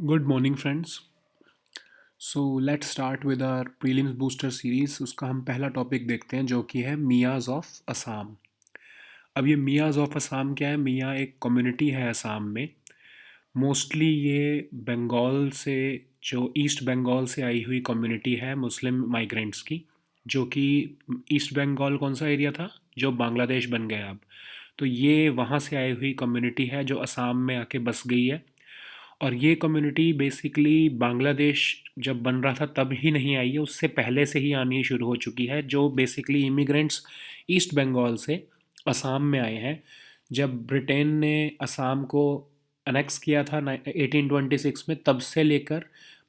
Good morning friends. So let's start with our prelims booster series. उसका हम पहला topic देखते हैं जो कि है मियाज़ ऑफ असम। अब ये मियाज़ ऑफ असम क्या है? मियाँ एक कम्युनिटी है असम में। मोस्टली ये बंगाल से, जो ईस्ट बंगाल से आई हुई कम्युनिटी है मुस्लिम माइग्रेंट्स की, जो कि ईस्ट बंगाल कौन सा एरिया था जो बांग्लादेश बन गया अब। तो ये वहाँ से आई हुई कम्युनिटी है जो असम में आके बस गई है। और ये कम्युनिटी बेसिकली बांग्लादेश जब बन रहा था तब ही नहीं आई है, उससे पहले से ही आनी शुरू हो चुकी है। जो बेसिकली इमिग्रेंट्स ईस्ट बंगाल से असम में आए हैं, जब ब्रिटेन ने असम को अनेक्स किया था 1826 में, तब से लेकर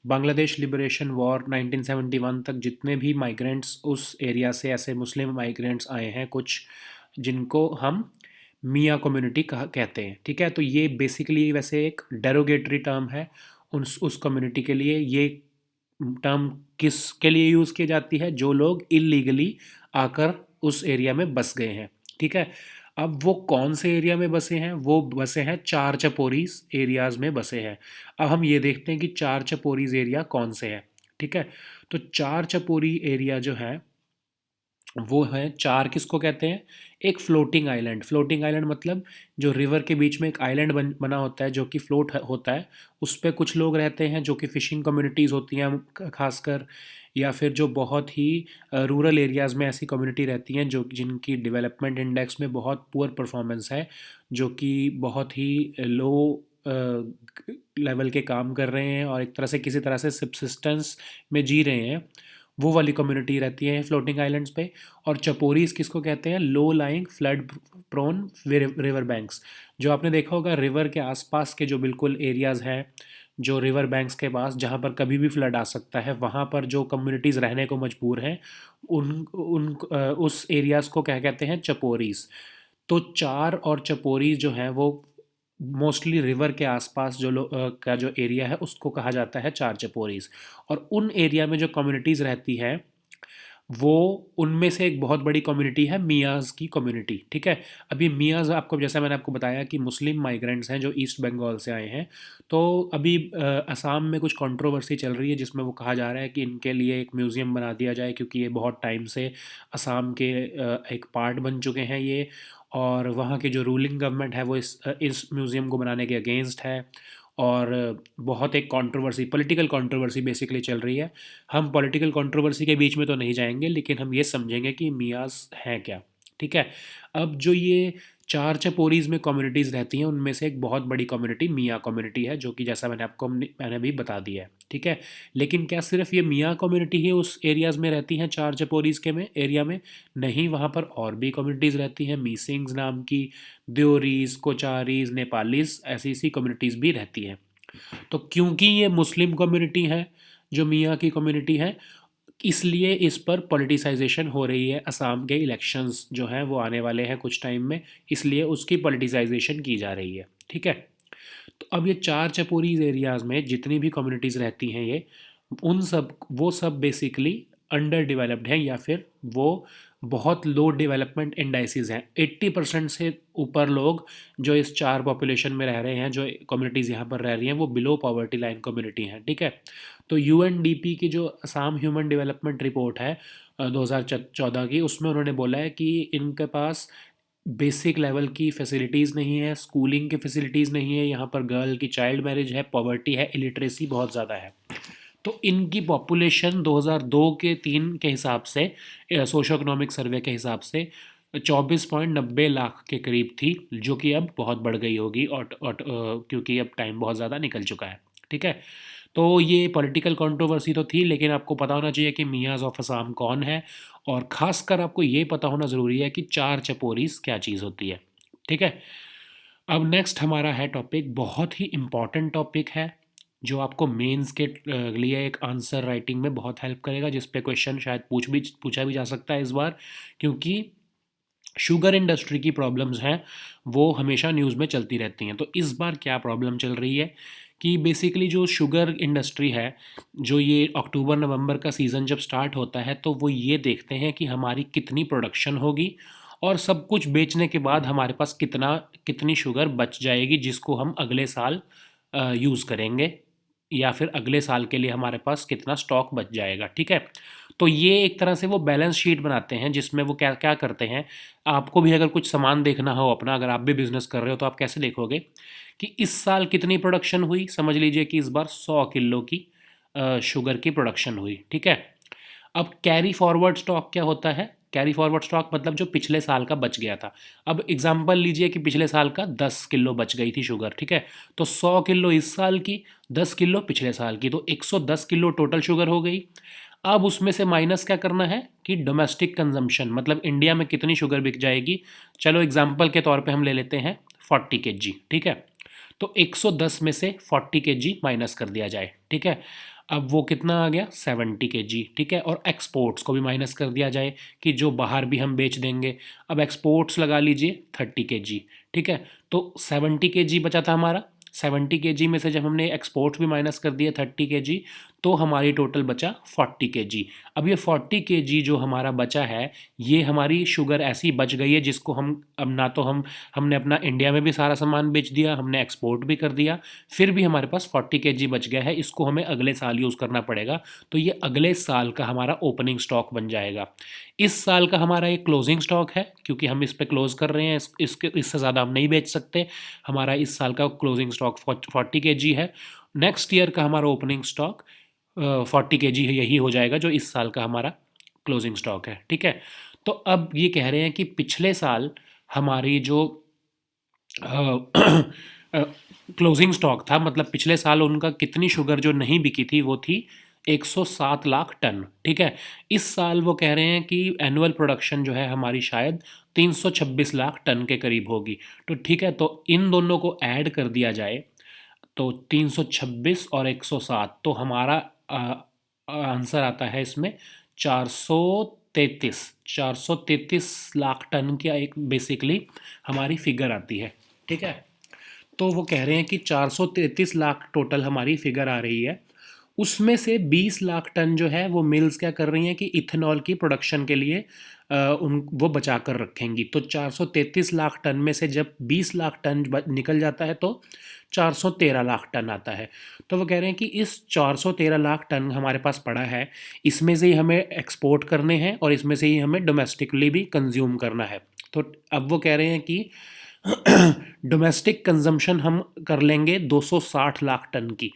बांग्लादेश लिबरेशन वॉर 1971 तक जितने भी माइग्रेंट्स उस एरिया से, ऐसे मुस्लिम माइग्रेंट्स आए हैं कुछ, जिनको हम मियाँ कम्युनिटी कहा कहते हैं। ठीक है, तो ये बेसिकली वैसे एक डेरोगेटरी टर्म है उस कम्युनिटी के लिए। ये टर्म किसके लिए यूज़ की जाती है? जो लोग इलीगली आकर उस एरिया में बस गए हैं। ठीक है, अब वो कौन से एरिया में बसे हैं? वो बसे हैं चार चपोरीज एरियाज़ में बसे हैं। अब हम ये देखते हैं कि चार चपोरीज एरिया कौन से हैं। ठीक है, तो चार चपोरी एरिया जो है वो है, चार किसको कहते हैं? एक फ्लोटिंग आइलैंड। फ्लोटिंग आइलैंड मतलब जो रिवर के बीच में एक आइलैंड बना होता है जो कि फ्लोट होता है। उस पे कुछ लोग रहते हैं जो कि फ़िशिंग कम्युनिटीज़ होती हैं खासकर, या फिर जो बहुत ही रूरल एरियाज़ में ऐसी कम्युनिटी रहती हैं जो जिनकी डेवलपमेंट इंडेक्स में बहुत पुअर परफॉर्मेंस है, जो कि बहुत ही लो लेवल के काम कर रहे हैं और एक तरह से किसी तरह से सब्सिस्टेंस में जी रहे हैं। वो वाली कम्युनिटी रहती है फ्लोटिंग आइलैंड्स पे। और चपोरीज किसको कहते हैं? Low lying flood prone river banks. जो आपने देखा होगा रिवर के आसपास के जो बिल्कुल एरियाज़ हैं, जो रिवर बैंक्स के पास, जहाँ पर कभी भी फ्लड आ सकता है, वहाँ पर जो कम्युनिटीज़ रहने को मजबूर हैं, उन उन उस एरियाज़ को क्या कहते हैं? चपोरीज। तो चार और चपोरी जो हैं वो मोस्टली रिवर के आसपास जो का जो एरिया है उसको कहा जाता है चार चपोरीज। और उन एरिया में जो कम्युनिटीज़ रहती है, वो उनमें से एक बहुत बड़ी कम्युनिटी है मियाज़ की कम्युनिटी। ठीक है, अभी मियाज़ आपको, जैसा मैंने आपको बताया कि मुस्लिम माइग्रेंट्स हैं जो ईस्ट बंगाल से आए हैं। तो अभी असम में कुछ कंट्रोवर्सी चल रही है जिसमें वो कहा जा रहा है कि इनके लिए एक म्यूज़ियम बना दिया जाए, क्योंकि ये बहुत टाइम से असम के एक पार्ट बन चुके हैं ये। और वहाँ की जो रूलिंग गवर्नमेंट है वो इस म्यूज़ियम को बनाने के अगेंस्ट है। और बहुत एक कंट्रोवर्सी, पॉलिटिकल कंट्रोवर्सी बेसिकली चल रही है। हम पॉलिटिकल कंट्रोवर्सी के बीच में तो नहीं जाएंगे, लेकिन हम ये समझेंगे कि मियाज़ हैं क्या। ठीक है, अब जो ये चार चपोरीज में कम्युनिटीज़ रहती हैं उनमें से एक बहुत बड़ी कम्युनिटी मियाँ कम्युनिटी है, जो कि जैसा मैंने अभी बता दिया है। ठीक है, लेकिन क्या सिर्फ ये मियाँ कम्युनिटी ही उस एरियाज़ में रहती हैं चार चपोरीज के में एरिया में? नहीं, वहाँ पर और भी कम्युनिटीज़ रहती हैं, मीसिंग्स नाम की, द्योरीज, कोचारीज, नेपालीज, ऐसी ऐसी कम्युनिटीज़ भी रहती हैं। तो क्योंकि ये मुस्लिम कम्युनिटी है, जो मियाँ की कम्युनिटी है, इसलिए इस पर पॉलिटिसाइजेशन हो रही है। असम के इलेक्शंस जो हैं वो आने वाले हैं कुछ टाइम में, इसलिए उसकी पॉलिटिसाइजेशन की जा रही है। ठीक है, तो अब ये चार चपोरीज एरियाज़ में जितनी भी कम्युनिटीज़ रहती हैं, ये उन सब वो सब बेसिकली अंडर डेवलप्ड हैं, या फिर वो बहुत लो डेवलपमेंट इंडाइसिस हैं। 80% से ऊपर लोग जो इस चार पॉपुलेशन में रह रहे हैं, जो कम्युनिटीज़ यहाँ पर रह रही हैं, वो बिलो पॉवर्टी लाइन कम्युनिटी हैं। ठीक है, तो यूएनडीपी की जो असम ह्यूमन डेवलपमेंट रिपोर्ट है 2014 की, उसमें उन्होंने बोला है कि इनके पास बेसिक लेवल की फैसिलिटीज़ नहीं है, स्कूलिंग की फैसिलिटीज़ नहीं है, यहाँ पर गर्ल की चाइल्ड मैरिज है, पॉवर्टी है, इलिटरेसी बहुत ज़्यादा है। तो इनकी पॉपुलेशन 2002 के 3 के हिसाब से, सोशो इकोनॉमिक सर्वे के हिसाब से 24.90 लाख के करीब थी, जो कि अब बहुत बढ़ गई होगी, क्योंकि अब टाइम बहुत ज़्यादा निकल चुका है। ठीक है, तो ये पॉलिटिकल कंट्रोवर्सी तो थी, लेकिन आपको पता होना चाहिए कि मियाज़ ऑफ असम कौन है। और ख़ासकर आपको ये पता होना ज़रूरी है कि चार चपोरीस क्या चीज़ होती है। ठीक है, अब नेक्स्ट हमारा है टॉपिक, बहुत ही इम्पॉर्टेंट टॉपिक है, जो आपको मेंस के लिए एक आंसर राइटिंग में बहुत हेल्प करेगा, जिस पे क्वेश्चन शायद पूछा भी जा सकता है इस बार। क्योंकि शुगर इंडस्ट्री की प्रॉब्लम्स हैं, वो हमेशा न्यूज़ में चलती रहती हैं। तो इस बार क्या प्रॉब्लम चल रही है कि बेसिकली जो शुगर इंडस्ट्री है, जो ये अक्टूबर नवंबर का सीज़न जब स्टार्ट होता है, तो वो ये देखते हैं कि हमारी कितनी प्रोडक्शन होगी, और सब कुछ बेचने के बाद हमारे पास कितनी शुगर बच जाएगी, जिसको हम अगले साल यूज़ करेंगे या फिर अगले साल के लिए हमारे पास कितना स्टॉक बच जाएगा, ठीक है। तो ये एक तरह से वो बैलेंस शीट बनाते हैं जिसमें वो क्या क्या करते हैं। आपको भी अगर कुछ सामान देखना हो अपना, अगर आप भी बिजनेस कर रहे हो तो आप कैसे देखोगे कि इस साल कितनी प्रोडक्शन हुई। समझ लीजिए कि इस बार 100 किलो की शुगर की प्रोडक्शन हुई, ठीक है। अब कैरी फॉरवर्ड स्टॉक क्या होता है? कैरी फॉरवर्ड स्टॉक मतलब जो पिछले साल का बच गया था। अब एग्जांपल लीजिए कि पिछले साल का 10 किलो बच गई थी शुगर, ठीक है। तो 100 किलो इस साल की, 10 किलो पिछले साल की, तो 110 किलो टोटल शुगर हो गई। अब उसमें से माइनस क्या करना है कि डोमेस्टिक कंजम्पशन, मतलब इंडिया में कितनी शुगर बिक जाएगी। चलो एग्जाम्पल के तौर पे हम ले लेते हैं 40 kg, ठीक है। तो 110 में से 40 kg माइनस कर दिया जाए, ठीक है। अब वो कितना आ गया 70 kg, ठीक है। और एक्सपोर्ट्स को भी माइनस कर दिया जाए कि जो बाहर भी हम बेच देंगे। अब एक्सपोर्ट्स लगा लीजिए 30 kg, ठीक है। तो 70 kg बचा था हमारा। 70 kg में से जब हमने एक्सपोर्ट्स भी माइनस कर दिए 30 kg, तो हमारी टोटल बचा 40 kg। अब ये 40 kg जो हमारा बचा है, ये हमारी शुगर ऐसी बच गई है जिसको हम अब ना तो हमने अपना इंडिया में भी सारा सामान बेच दिया, हमने एक्सपोर्ट भी कर दिया, फिर भी हमारे पास 40 kg बच गया है। इसको हमें अगले साल यूज़ करना पड़ेगा। तो ये अगले साल का हमारा ओपनिंग स्टॉक बन जाएगा। इस साल का हमारा एक क्लोजिंग स्टॉक है, क्योंकि हम इस पे क्लोज कर रहे हैं, इसके इससे ज़्यादा हम नहीं बेच सकते। हमारा इस साल का क्लोजिंग स्टॉक 40 kg है। नेक्स्ट ईयर का हमारा ओपनिंग स्टॉक 40 kg यही हो जाएगा जो इस साल का हमारा क्लोजिंग स्टॉक है, ठीक है। तो अब ये कह रहे हैं कि पिछले साल हमारी जो क्लोजिंग स्टॉक था, मतलब पिछले साल उनका कितनी शुगर जो नहीं बिकी थी वो थी 107 लाख टन, ठीक है। इस साल वो कह रहे हैं कि एनुअल प्रोडक्शन जो है हमारी शायद 326 लाख टन के करीब होगी। तो ठीक है, तो इन दोनों को ऐड कर दिया जाए तो 326 और 107, तो हमारा आंसर आता है इसमें 433 लाख टन की एक बेसिकली हमारी फिगर आती है, ठीक है। तो वो कह रहे हैं कि 433 लाख टोटल हमारी फिगर आ रही है। उसमें से 20 लाख टन जो है वो मिल्स क्या कर रही हैं कि इथेनॉल की प्रोडक्शन के लिए उन वो बचा कर रखेंगी। तो 433 लाख टन में से जब 20 लाख टन निकल जाता है तो 413 लाख टन आता है। तो वो कह रहे हैं कि इस 413 लाख टन हमारे पास पड़ा है, इसमें से ही हमें एक्सपोर्ट करने हैं और इसमें से ही हमें डोमेस्टिकली भी कंज्यूम करना है। तो अब वो कह रहे हैं कि डोमेस्टिक कंजम्पशन हम कर लेंगे 260 लाख टन की।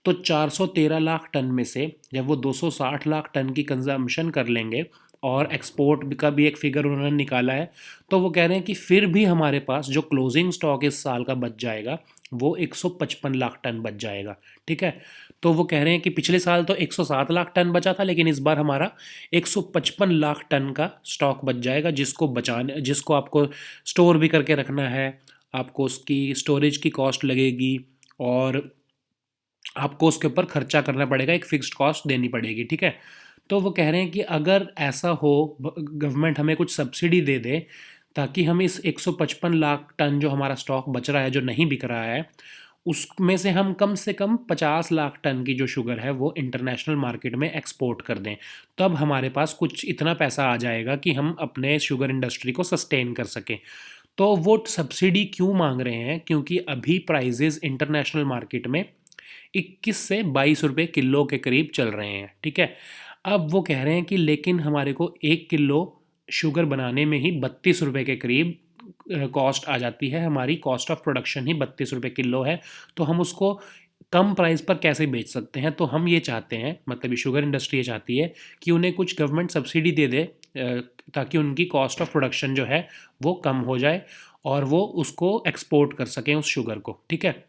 तो 413 लाख टन में से जब वो 260 लाख टन की कंजम्पशन कर लेंगे और एक्सपोर्ट का भी एक फिगर उन्होंने निकाला है, तो वो कह रहे हैं कि फिर भी हमारे पास जो क्लोजिंग स्टॉक इस साल का बच जाएगा वो 155 लाख टन बच जाएगा, ठीक है। तो वो कह रहे हैं कि पिछले साल तो 107 लाख टन बचा था, लेकिन इस बार हमारा 155 लाख टन का स्टॉक बच जाएगा, जिसको आपको स्टोर भी करके रखना है। आपको उसकी स्टोरेज की कॉस्ट लगेगी और आपको उसके ऊपर खर्चा करना पड़ेगा, एक फिक्स्ड कॉस्ट देनी पड़ेगी, ठीक है। तो वो कह रहे हैं कि अगर ऐसा हो, गवर्नमेंट हमें कुछ सब्सिडी दे दे ताकि हम इस 155 लाख टन जो हमारा स्टॉक बच रहा है जो नहीं बिक रहा है, उसमें से कम 50 लाख टन की जो शुगर है वो इंटरनेशनल मार्केट में एक्सपोर्ट कर दें। तब हमारे पास कुछ इतना पैसा आ जाएगा कि हम अपने शुगर इंडस्ट्री को सस्टेन कर सकें। तो वो सब्सिडी क्यों मांग रहे हैं? क्योंकि अभी प्राइजेज़ इंटरनेशनल मार्केट में 21 से 22 रुपये किलो के करीब चल रहे हैं, ठीक है। अब वो कह रहे हैं कि लेकिन हमारे को 1 किलो शुगर बनाने में ही 32 रुपये के करीब कॉस्ट आ जाती है। हमारी कॉस्ट ऑफ प्रोडक्शन ही 32 रुपये किलो है। तो हम उसको कम प्राइस पर कैसे बेच सकते हैं? तो हम ये चाहते हैं, मतलब ये शुगर इंडस्ट्री ये चाहती है कि उन्हें कुछ गवर्नमेंट सब्सिडी दे दे, ताकि उनकी कॉस्ट ऑफ प्रोडक्शन जो है वो कम हो जाए और वो उसको एक्सपोर्ट कर सकें उस शुगर को, ठीक है।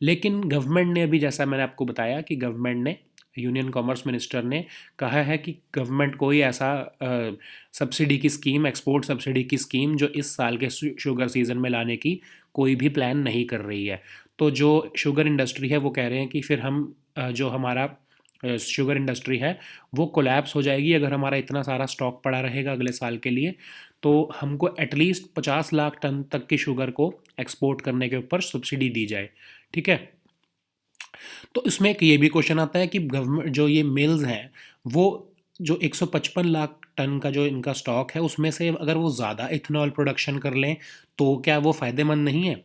लेकिन गवर्नमेंट ने अभी, जैसा मैंने आपको बताया कि गवर्नमेंट ने, यूनियन कॉमर्स मिनिस्टर ने कहा है कि गवर्नमेंट कोई ऐसा सब्सिडी की स्कीम, एक्सपोर्ट सब्सिडी की स्कीम जो इस साल के शुगर सीज़न में लाने की कोई भी प्लान नहीं कर रही है। तो जो शुगर इंडस्ट्री है वो कह रहे हैं कि फिर हम जो हमारा शुगर इंडस्ट्री है वो कोलैप्स हो जाएगी अगर हमारा इतना सारा स्टॉक पड़ा रहेगा अगले साल के लिए। तो हमको एटलीस्ट 50 लाख टन तक की शुगर को एक्सपोर्ट करने के ऊपर सब्सिडी दी जाए, ठीक है। तो इसमें एक ये भी क्वेश्चन आता है कि गवर्नमेंट जो ये मिल्स हैं वो जो 155 लाख टन का जो इनका स्टॉक है उसमें से अगर वो ज़्यादा इथेनॉल प्रोडक्शन कर लें तो क्या वो फ़ायदेमंद नहीं है?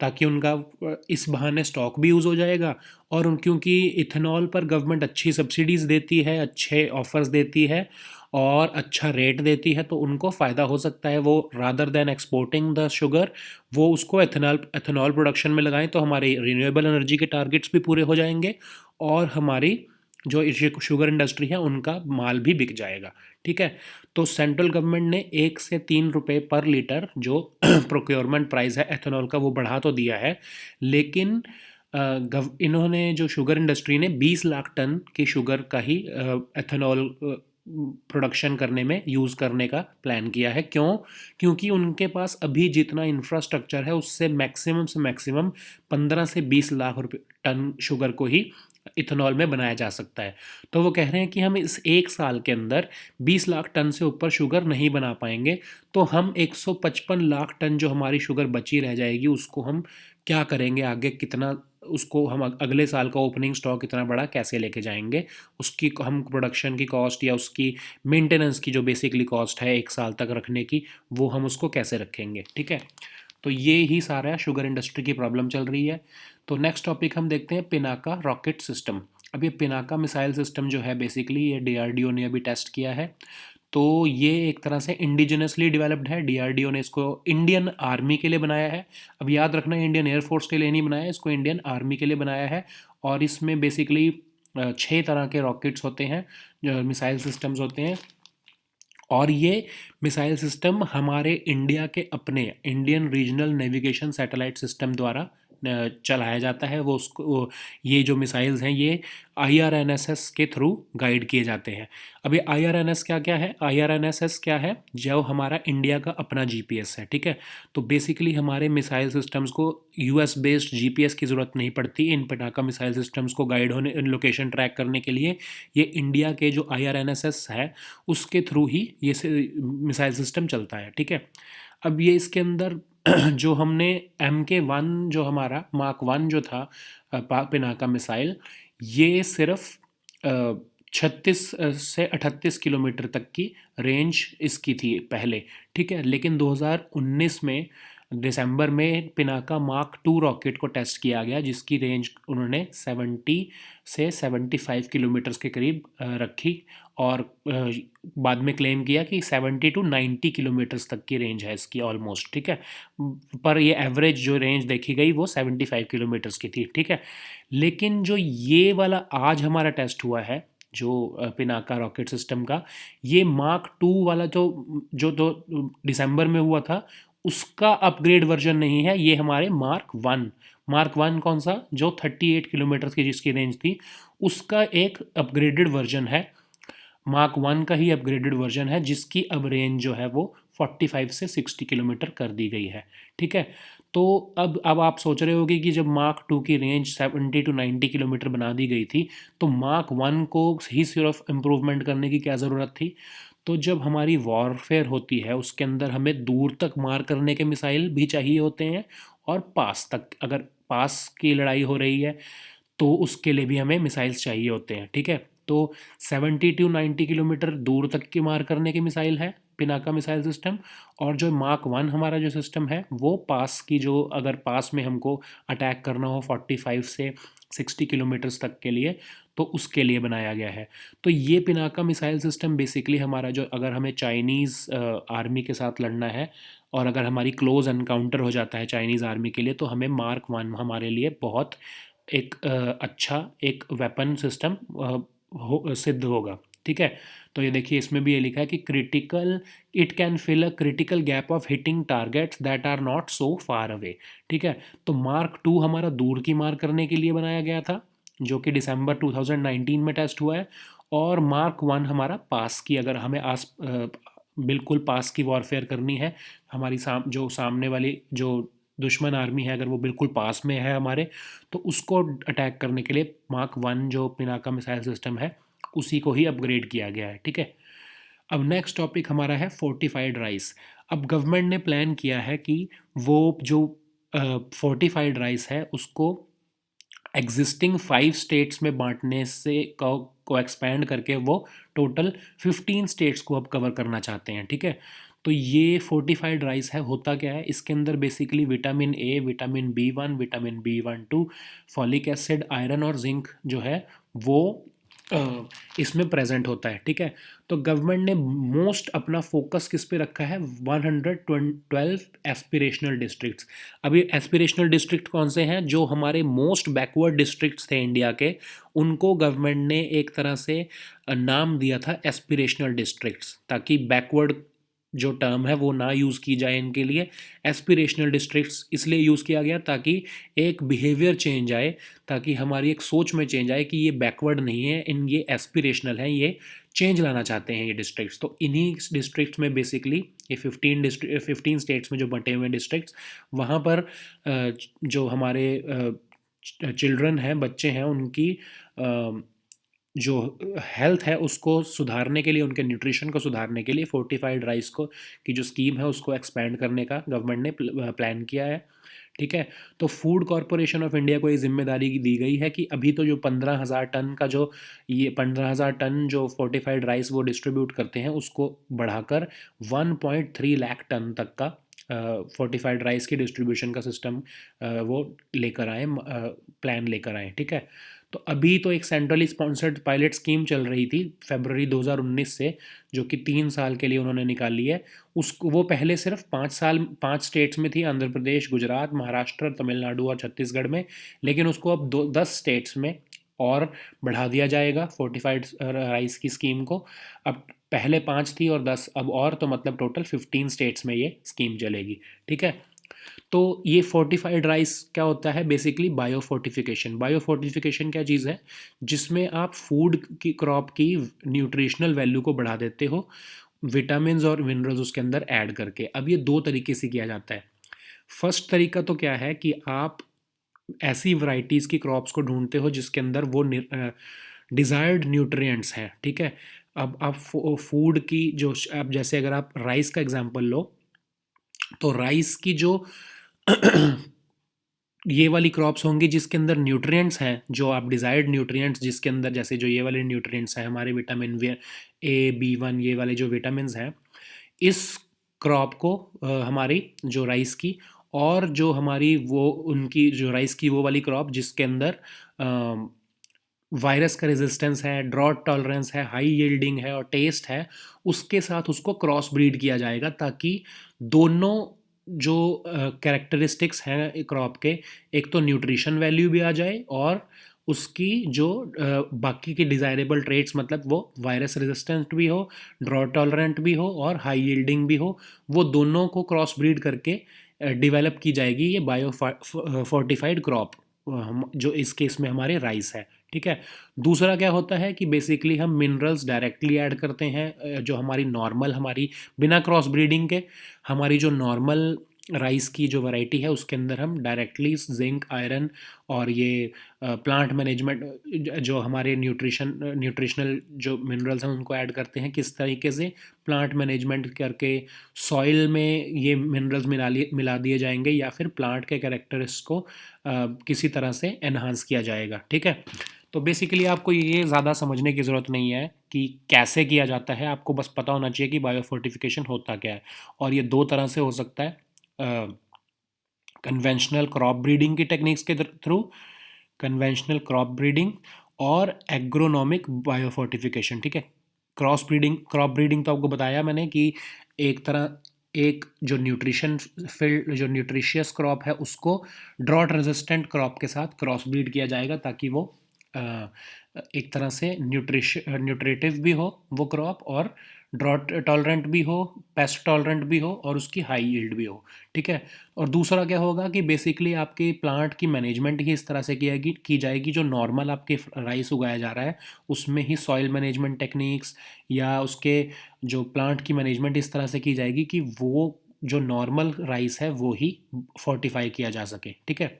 ताकि उनका इस बहाने स्टॉक भी यूज़ हो जाएगा। और क्योंकि इथेनॉल पर गवर्नमेंट अच्छी सब्सिडीज़ देती है, अच्छे ऑफर्स देती है और अच्छा रेट देती है, तो उनको फ़ायदा हो सकता है। वो rather than exporting the sugar, वो उसको एथेनॉल एथेनॉल प्रोडक्शन में लगाएं, तो हमारे रिन्यूएबल एनर्जी के टारगेट्स भी पूरे हो जाएंगे और हमारी जो शुगर इंडस्ट्री है उनका माल भी बिक जाएगा। ठीक है। तो सेंट्रल गवर्नमेंट ने 1 से 3 रुपए पर लीटर जो प्रोक्योरमेंट प्राइस है एथेनॉल का वो बढ़ा तो दिया है, लेकिन इन्होंने जो शुगर इंडस्ट्री ने 20 लाख टन की शुगर का ही एथेनॉल प्रोडक्शन करने में यूज़ करने का प्लान किया है। क्यों? क्योंकि उनके पास अभी जितना इंफ्रास्ट्रक्चर है उससे मैक्सिमम से मैक्सिमम 15 से 20 लाख रुपए टन शुगर को ही इथेनॉल में बनाया जा सकता है। तो वो कह रहे हैं कि हम इस 1 साल के अंदर 20 लाख टन से ऊपर शुगर नहीं बना पाएंगे, तो हम 155 लाख टन जो हमारी शुगर बची रह जाएगी उसको हम क्या करेंगे आगे, कितना उसको हम अगले साल का ओपनिंग स्टॉक इतना बड़ा कैसे लेके जाएंगे, उसकी हम प्रोडक्शन की कॉस्ट या उसकी मेंटेनेंस की जो बेसिकली कॉस्ट है 1 साल तक रखने की, वो हम उसको कैसे रखेंगे। ठीक है। तो ये ही सारा शुगर इंडस्ट्री की प्रॉब्लम चल रही है। तो नेक्स्ट टॉपिक हम देखते हैं पिनाका रॉकेट सिस्टम। अब ये पिनाका मिसाइल सिस्टम जो है बेसिकली ये डीआरडीओ ने अभी टेस्ट किया है। तो ये एक तरह से इंडिजिनसली डेवलप्ड है। डीआरडीओ ने इसको इंडियन आर्मी के लिए बनाया है। अब याद रखना इंडियन एयरफोर्स के लिए नहीं बनाया है, इसको इंडियन आर्मी के लिए बनाया है। और इसमें बेसिकली 6 तरह के रॉकेट्स होते हैं, जो मिसाइल सिस्टम्स होते हैं। और ये मिसाइल सिस्टम हमारे इंडिया के अपने Indian regional navigation satellite system द्वारा चलाया जाता है। ये जो मिसाइल्स हैं ये आईआरएनएसएस के थ्रू गाइड किए जाते हैं। अब ये आईआरएनएस क्या क्या है? आईआरएनएसएस क्या है? जो हमारा इंडिया का अपना जीपीएस है। ठीक है। तो बेसिकली हमारे मिसाइल सिस्टम्स को यूएस बेस्ड जीपीएस की ज़रूरत नहीं पड़ती। इन पिनाका मिसाइल सिस्टम्स को गाइड होने, लोकेशन ट्रैक करने के लिए ये इंडिया के जो आईआरएनएसएस है उसके थ्रू ही ये मिसाइल सिस्टम चलता है। ठीक है। अब ये इसके अंदर जो हमने MK1 जो हमारा मार्क 1 जो था पिनाका मिसाइल, ये सिर्फ 36 से 38 किलोमीटर तक की रेंज इसकी थी पहले। ठीक है। लेकिन 2019 में दिसंबर में पिनाका मार्क 2 रॉकेट को टेस्ट किया गया, जिसकी रेंज उन्होंने 70 से 75 किलोमीटर्स के करीब रखी। और बाद में क्लेम किया कि 70 to 90 किलोमीटर्स तक की रेंज है इसकी ऑलमोस्ट। ठीक है। पर ये एवरेज जो रेंज देखी गई वो 75 किलोमीटर्स की थी। ठीक है। लेकिन जो ये वाला आज हमारा टेस्ट हुआ है जो पिनाका रॉकेट सिस्टम का, ये मार्क 2 वाला जो दिसंबर में हुआ था उसका अपग्रेड वर्जन नहीं है, ये हमारे मार्क 1 कौन सा, जो 38 किलोमीटर्स की जिसकी रेंज थी, उसका एक अपग्रेडेड वर्जन है। मार्क 1 का ही अपग्रेडेड वर्जन है जिसकी अब रेंज जो है वो 45 से 60 किलोमीटर कर दी गई है। ठीक है। तो अब आप सोच रहे होगे कि जब मार्क 2 की रेंज 70 to 90 किलोमीटर बना दी गई थी तो मार्क 1 को ही सिर्फ इम्प्रूवमेंट करने की क्या ज़रूरत थी? तो जब हमारी वॉरफेयर होती है उसके अंदर हमें दूर तक मार करने के मिसाइल भी चाहिए होते हैं, और पास तक, अगर पास की लड़ाई हो रही है तो उसके लिए भी हमें मिसाइल्स चाहिए होते हैं। ठीक है। तो 70 to 90 किलोमीटर दूर तक की मार करने की मिसाइल है पिनाका मिसाइल सिस्टम। और जो मार्क 1 हमारा जो सिस्टम है वो पास की, जो अगर पास में हमको अटैक करना हो 45 से 60 किलोमीटर्स तक के लिए, तो उसके लिए बनाया गया है। तो ये पिनाका मिसाइल सिस्टम बेसिकली हमारा जो, अगर हमें चाइनीज़ आर्मी के साथ लड़ना है और अगर हमारी क्लोज एनकाउंटर हो जाता है चाइनीज़ आर्मी के लिए, तो हमें मार्क 1 हमारे लिए बहुत एक अच्छा एक वेपन सिस्टम सिद्ध होगा। ठीक है। तो ये देखिए इसमें भी ये लिखा है कि critical, it can fill a critical gap of hitting targets that are not so far away. ठीक है। तो मार्क 2 हमारा दूर की मार करने के लिए बनाया गया था, जो कि दिसंबर 2019 में टेस्ट हुआ है। और मार्क 1 हमारा पास की, अगर हमें बिल्कुल पास की वॉरफेयर करनी है, हमारी जो सामने वाली जो दुश्मन आर्मी है अगर वो बिल्कुल पास में है हमारे, तो उसको अटैक करने के लिए मार्क 1 जो पिनाका मिसाइल सिस्टम है उसी को ही अपग्रेड किया गया है। ठीक है। अब नेक्स्ट टॉपिक हमारा है फोर्टिफाइड राइस। अब गवर्नमेंट ने प्लान किया है कि वो जो फोर्टिफाइड राइस है उसको एग्जिस्टिंग 5 स्टेट्स में बांटने से को एक्सपैंड करके वो टोटल 15 स्टेट्स को अब कवर करना चाहते हैं। ठीक है। तो ये फोर्टिफाइड राइस है, होता क्या है इसके अंदर basically vitamin A, vitamin B 1, vitamin B 1 2, folic acid, iron और जिंक जो है वो इसमें प्रेजेंट होता है, ठीक है। तो गवर्नमेंट ने मोस्ट अपना फोकस किस पे रखा है, 112 एस्पिरेशनल डिस्ट्रिक्ट्स। अभी एस्पिरेशनल डिस्ट्रिक्ट कौन से हैं, जो हमारे मोस्ट बैकवर्ड डिस्ट्रिक्ट्स थे इंडिया के, उनको गवर्नमेंट ने एक तरह से नाम दिया था एस्पिरेशनल डिस्ट्रिक्ट्स, ताकि बैकवर्ड जो टर्म है वो ना यूज़ की जाए इनके लिए। एस्पिरेशनल डिस्ट्रिक्ट्स इसलिए यूज़ किया गया ताकि एक बिहेवियर चेंज आए, ताकि हमारी एक सोच में चेंज आए कि ये बैकवर्ड नहीं है, इन ये एस्पिरेशनल है, ये चेंज लाना चाहते हैं ये डिस्ट्रिक्ट्स। तो इन्हीं डिस्ट्रिक्ट्स में बेसिकली ये 15 स्टेट्स में जो बटे हुए डिस्ट्रिक्ट्स, वहाँ पर जो हमारे चिल्ड्रन हैं, बच्चे हैं, उनकी जो हेल्थ है उसको सुधारने के लिए, उनके न्यूट्रिशन को सुधारने के लिए फोर्टिफाइड राइस को की जो स्कीम है उसको एक्सपेंड करने का गवर्नमेंट ने प्लान किया है, ठीक है। तो फूड कॉरपोरेशन ऑफ इंडिया को ये जिम्मेदारी दी गई है कि अभी तो जो 15,000 टन का जो ये 15,000 टन जो फोर्टिफाइड राइस वो डिस्ट्रीब्यूट करते हैं, उसको बढ़ाकर 1.3 लाख टन तक का फोर्टिफाइड राइस की डिस्ट्रीब्यूशन का सिस्टम वो लेकर आए, प्लान लेकर आए, ठीक है। तो अभी तो एक सेंट्रली स्पॉन्सर्ड पायलट स्कीम चल रही थी फरवरी 2019 से, जो कि 3 साल के लिए उन्होंने निकाली है। उसको वो पहले सिर्फ 5 साल 5 स्टेट्स में थी, आंध्र प्रदेश, गुजरात, महाराष्ट्र, तमिलनाडु और छत्तीसगढ़ में, लेकिन उसको अब 10 स्टेट्स में और बढ़ा दिया जाएगा फोर्टिफाइड राइस की स्कीम को। अब पहले 5 थी और 10 अब और, तो मतलब टोटल 15 स्टेट्स में ये स्कीम चलेगी, ठीक है। तो ये फोर्टिफाइड राइस क्या होता है, basically bio fortification. Bio fortification क्या चीज़ है, जिसमें आप फूड की क्रॉप की न्यूट्रिशनल वैल्यू को बढ़ा देते हो विटामिन्स और मिनरल्स उसके अंदर ऐड करके। अब ये 2 तरीके से किया जाता है। फर्स्ट तरीका तो क्या है कि आप ऐसी वैरायटीज़ की क्रॉप्स को ढूंढते हो जिसके अंदर वो डिज़ायर्ड न्यूट्रिएंट्स हैं, ठीक है। अब आप फूड की जो, अब जैसे अगर आप राइस का एग्जांपल लो, तो राइस की जो ये वाली क्रॉप्स होंगी जिसके अंदर न्यूट्रिएंट्स हैं, जो आप डिज़ायर्ड न्यूट्रिएंट्स जिसके अंदर, जैसे जो ये वाले न्यूट्रिएंट्स हैं हमारे विटामिन A B1, ये वाले जो विटामिन्स हैं, इस क्रॉप को हमारी जो राइस की, और जो हमारी वो उनकी जो राइस की वो वाली क्रॉप जिसके अंदर वायरस का रेजिस्टेंस है, ड्रॉट टॉलरेंस है, हाई यील्डिंग है और टेस्ट है, उसके साथ उसको क्रॉस ब्रीड किया जाएगा, ताकि दोनों जो कैरेक्टरिस्टिक्स हैं क्रॉप के, एक तो न्यूट्रिशन वैल्यू भी आ जाए और उसकी जो बाकी की डिज़ायरेबल ट्रेट्स, मतलब वो वायरस रेजिस्टेंट भी हो, ड्रॉट टॉलरेंट भी हो और हाई यील्डिंग भी हो, वो दोनों को क्रॉस ब्रीड करके डेवलप की जाएगी ये बायो फोर्टिफाइड क्रॉप, जो इस केस में हमारे राइस है, ठीक है। दूसरा क्या होता है कि बेसिकली हम मिनरल्स डायरेक्टली ऐड करते हैं, जो हमारी नॉर्मल, हमारी बिना क्रॉस ब्रीडिंग के हमारी जो नॉर्मल राइस की जो वैरायटी है उसके अंदर हम डायरेक्टली जिंक, आयरन और ये प्लांट मैनेजमेंट, जो हमारे न्यूट्रिशनल जो मिनरल्स हैं उनको ऐड करते हैं। किस तरीके से, प्लांट मैनेजमेंट करके सॉइल में ये मिनरल्स मिला दिए जाएंगे, या फिर प्लांट के कैरेक्टर्स को किसी तरह से एनहांस किया जाएगा, ठीक है। तो बेसिकली आपको ये ज़्यादा समझने की ज़रूरत नहीं है कि कैसे किया जाता है, आपको बस पता होना चाहिए कि बायो फोर्टिफिकेशन होता क्या है। और ये 2 तरह से हो सकता है, कन्वेंशनल क्रॉप ब्रीडिंग की टेक्निक्स के थ्रू, कन्वेंशनल क्रॉप ब्रीडिंग और एग्रोनॉमिक बायोफोर्टिफिकेशन, ठीक है। क्रॉप ब्रीडिंग तो आपको बताया मैंने कि एक तरह, एक जो न्यूट्रिशन फिल्ड, जो न्यूट्रिशियस क्रॉप है उसको ड्रॉट रेजिस्टेंट क्रॉप के साथ क्रॉस ब्रीड किया जाएगा, ताकि वो एक तरह से न्यूट्रिटिव भी हो वो क्रॉप, और ड्रॉट टॉलरेंट भी हो, पेस्ट टॉलरेंट भी हो और उसकी हाई यील्ड भी हो, ठीक है। और दूसरा क्या होगा कि बेसिकली आपके प्लांट की मैनेजमेंट ही इस तरह से की जाएगी, जो नॉर्मल आपके राइस उगाया जा रहा है उसमें ही सॉइल मैनेजमेंट टेक्निक्स, या उसके जो प्लांट की मैनेजमेंट इस तरह से की जाएगी कि वो जो नॉर्मल राइस है वो ही फोर्टिफाई किया जा सके, ठीक है।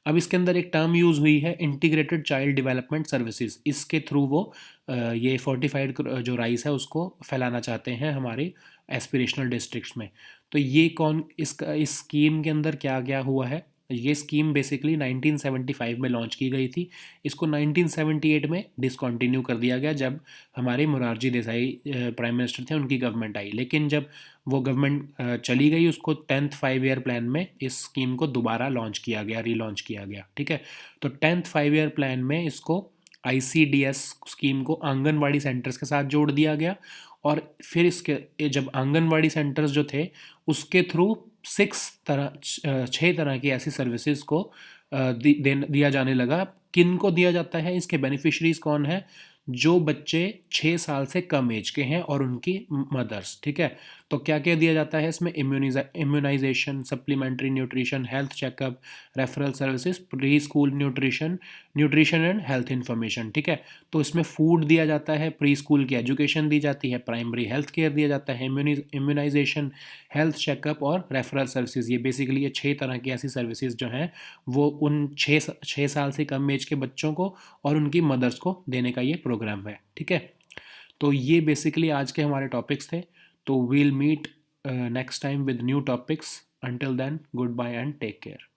अब इसके अंदर एक टर्म यूज़ हुई है, इंटीग्रेटेड चाइल्ड डेवलपमेंट सर्विसेज। इसके थ्रू वो ये फोर्टिफाइड जो राइस है उसको फैलाना चाहते हैं हमारे एस्पिरेशनल डिस्ट्रिक्ट्स में। तो ये कौन, इस स्कीम के अंदर क्या क्या हुआ है, ये स्कीम बेसिकली 1975 में लॉन्च की गई थी। इसको 1978 में डिसकंटिन्यू कर दिया गया जब हमारे मोरारजी देसाई प्राइम मिनिस्टर थे, उनकी गवर्नमेंट आई। लेकिन जब वो गवर्नमेंट चली गई, उसको 10th 5 ईयर प्लान में इस स्कीम को दोबारा लॉन्च किया गया, रीलॉन्च किया गया। ठीक है, तो 10th 5 ईयर प्लान में इसको आईसीडीएस स्कीम को आंगनवाड़ी सेंटर्स के साथ जोड़ दिया गया। और फिर इसके जब आंगनवाड़ी सेंटर्स जो थे उसके थ्रू 6 तरह की ऐसी सर्विसेज को दिया जाने लगा। किन को दिया जाता है, इसके बेनिफिशरीज कौन है? जो बच्चे 6 साल से कम एज के हैं और उनकी मदर्स। ठीक है, तो क्या क्या दिया जाता है इसमें? Immunisation, supplementary nutrition, health checkup, referral services, pre school nutrition, nutrition and health information. ठीक है, तो इसमें फूड दिया जाता है, प्री स्कूल की एजुकेशन दी जाती है, प्राइमरी हेल्थ केयर दिया जाता है, इम्यूनाइजेशन, हेल्थ चेकअप और रेफरल सर्विसेज। ये बेसिकली ये 6 तरह की ऐसी सर्विसेज जो हैं वो उन 6 साल से कम एज के बच्चों को और उनकी मदर्स को देने का ये प्रोग्राम है। ठीक है, तो ये बेसिकली आज के हमारे टॉपिक्स थे। तो we'll meet next time with new topics. Until then, goodbye and take care.